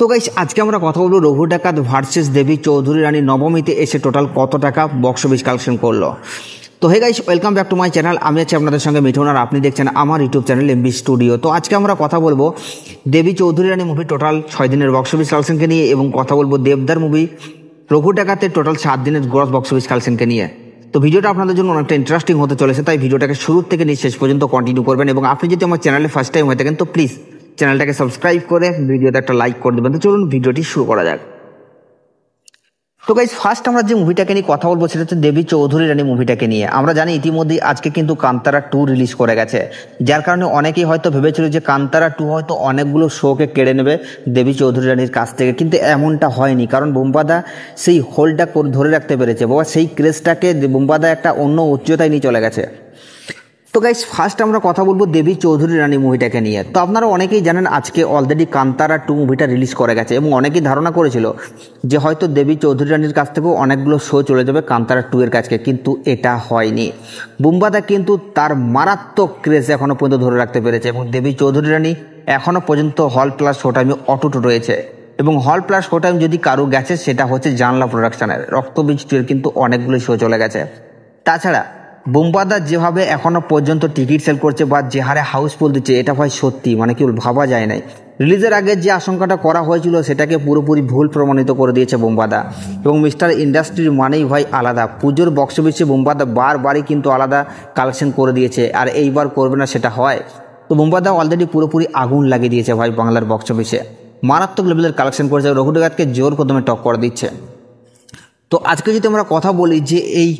তো গাইস আজকে আমরা কথা বলবো রঘু ডাকাত ভার্সেস দেবী চৌধুরী রানী নবমীতে এসে টোটাল কত টাকা বক্স অফিস কালেকশন করলো। তো hey guys, welcome back to my channel. আমি আছি আপনাদের সঙ্গে মিঠুন আর আপনি দেখছেন আমার ইউটিউব চ্যানেল এমবি স্টুডিও। তো আজকে আমরা কথা বলবো দেবী চৌধুরী রানী মুভি টোটাল 6 দিনের বক্স অফিস কালেকশনকে নিয়ে, এবং কথা বলবো দেবদার মুভি রঘু ডাকাতের টোটাল 7 দিনের গ্রস বক্স অফিস কালেকশনকে নিয়ে। তো ভিডিওটা আপনাদের জন্য অনেকটা ইন্টারেস্টিং হতে চলেছে, তাই ভিডিওটাকে শুরু থেকে নিয়ে শেষ পর্যন্ত কন্টিনিউ করবেন। এবং আপনি যদি আমার চ্যানেলে ফার্স্ট টাইম হয়ে থাকেন তো প্লিজ চ্যানেলটাকে সাবস্ক্রাইব করে ভিডিওতে একটা লাইক করে দেবেন। তো চলুন ভিডিওটি শুরু করা যাক। তো গাইস, ফার্স্ট আমরা যে মুভিটাকে নিয়ে কথা বলবো সেটা হচ্ছে দেবী চৌধুরী রানী মুভিটাকে নিয়ে। আমরা জানি ইতিমধ্যেই আজকে কিন্তু কান্তারা 2 রিলিজ করে গেছে, যার কারণে অনেকেই হয়তো ভেবেছিল যে কান্তারা 2 হয়তো অনেকগুলো শোকে কেড়ে নেবে দেবী চৌধুরী রানীর কাছ থেকে, কিন্তু এমনটা হয়নি। কারণ বোম্বাদা সেই হোল্ডটা ধরে রাখতে পেরেছে, বাবা সেই ক্রেজটাকে বোম্বাদা একটা অন্য উচ্চতায় নিয়ে চলে গেছে। তো গাইস, ফার্স্ট আমরা কথা বলবো দেবী চৌধুরী রানী মুভিটাকে নিয়ে। তো আপনারা অনেকেই জানেন আজকে অলরেডি কান্তারা 2 মুভিটা রিলিজ করে গেছে, এবং অনেকেই ধারণা করেছিল যে হয়তো দেবী চৌধুরী রানীর কাছ থেকেও অনেকগুলো শো চলে যাবে কান্তারা 2 এর কাছে, কিন্তু এটা হয়নি। বুম্বাদা কিন্তু তার মারাত্মক ক্রেজ এখনও পর্যন্ত ধরে রাখতে পেরেছে, এবং দেবী চৌধুরী রানী এখনও পর্যন্ত হল প্লাস শো টাইমে অটুট রয়েছে। এবং হল প্লাস শো টাইম যদি কারো গেছে সেটা হচ্ছে জানলা প্রোডাকশনের রক্তবীজ 2 এর কিন্তু অনেকগুলো শো চলে গেছে। তাছাড়া বুম্বাদা যেভাবে এখনো পর্যন্ত টিকিট সেল করছে বা যে হারে হাউসফুল দিচ্ছে, এটা ভাই সত্যি মানে কি ভাবা যায় নাই। রিলিজের আগে যে আশঙ্কাটা করা হয়েছিল সেটাকে পুরোপুরি ভুল প্রমাণিত করে দিয়েছে বুম্বাদা। এবং মিস্টার ইন্ডাস্ট্রির মানেই ভাই আলাদা। পুজোর বক্স অফিসে বুম্বাদা বারবারই কিন্তু আলাদা কালেকশন করে দিয়েছে, আর এইবার করবে না সেটা হয়? তো বুম্বাদা অলরেডি পুরোপুরি আগুন লাগিয়ে দিয়েছে ভাই বাংলার বক্স অফিসে, মারাত্মক লেভেলের কালেকশন করেছে, রঘু ডাকাতকে জোর কদমে টক করে দিচ্ছে। তো আজকে যদি আমরা কথা বলি যে এই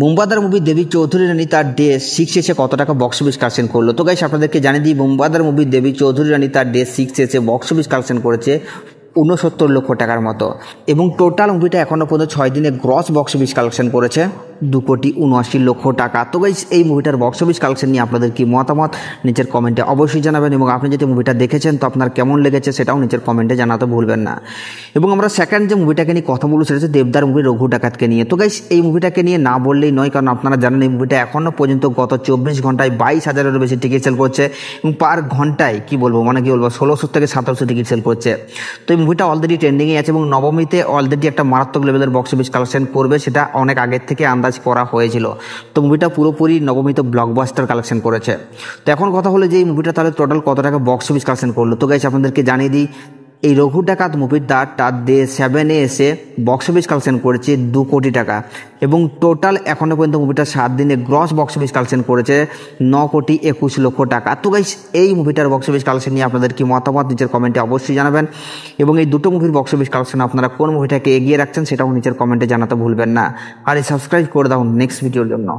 বুম্বাদার মুভি দেবী চৌধুরী রানী তার ডে 6 এসে কত টাকা বক্স অফিস কালেকশন করলো। তো গাইস, আপনাদেরকে জানিয়ে দিই বুম্বাদার মুভি দেবী চৌধুরী রানী তার ডে 6 এসে বক্স অফিস কালেকশন করেছে 69 লক্ষ টাকার মতো, এবং টোটাল মুভিটা এখনও পর্যন্ত 6 দিনে গ্রস বক্স অফিস কালেকশন করেছে 2,79,00,000 টাকা। তো গাইস, এই মুভিটার বক্স অফিস কালেকশন নিয়ে আপনাদের কি মতামত নিচের কমেন্টে অবশ্যই জানাবেন, এবং আপনি যদি মুভিটা দেখেছেন তো আপনার কেমন লেগেছে সেটাও নিচের কমেন্টে জানাতে ভুলবেন না। এবং আমরা সেকেন্ড যে মুভিটাকে নিয়ে কথা বলবো সেটা হচ্ছে দেবদার মুভি রঘু ডাকাতকে নিয়ে। তো গাইস, এই মুভিটাকে নিয়ে না বললেই নয়, কারণ আপনারা জানেন এই মুভিটা এখনও পর্যন্ত গত 24 ঘন্টায় 22,000-এরও বেশি টিকিট সেল করছে, এবং পার ঘন্টায় কি বলবো 1600 থেকে 1700 টিকিট সেল করছে। তো এই মুভিটা অলরেডি ট্রেন্ডিংয়ে আছে, এবং নবমীতে অলরেডি একটা মারাত্মক লেভেলের বক্স অফিস কালেকশন করবে, সেটা অনেক আগের থেকে আন্দাজ করা হয়েছিল। তো মুভিটা পুরোপুরি নবমীতে ব্লকবাস্টার কালেকশন করেছে। তো এখন কথা হলো যে এই মুভিটা তাহলে টোটাল কত টাকা বক্স অফিস কালেকশন করলো। তো গাইস, আপনাদেরকে জানিয়ে দিই এই রঘু ডাকাত মুভিটা তার ডে 7-এ এসে বক্স অফিস কালেকশন করেছে 2 কোটি টাকা, এবং টোটাল এখনও পর্যন্ত মুভিটা 7 দিনে গ্রস বক্স অফিস কালেকশন করেছে 9,21,00,000 টাকা। তো গাইস, এই মুভিটার বক্স অফিস কালেকশন নিয়ে আপনাদের কি মতামত নিচের কমেন্টে অবশ্যই জানাবেন, এবং এই দুটো মুভির বক্স অফিস কালেকশন আপনারা কোন মুভিটাকে এগিয়ে রাখছেন সেটাও নিচের কমেন্টে জানাতে ভুলবেন না। আর এই সাবস্ক্রাইব করে দাও নেক্সট ভিডিওর জন্য।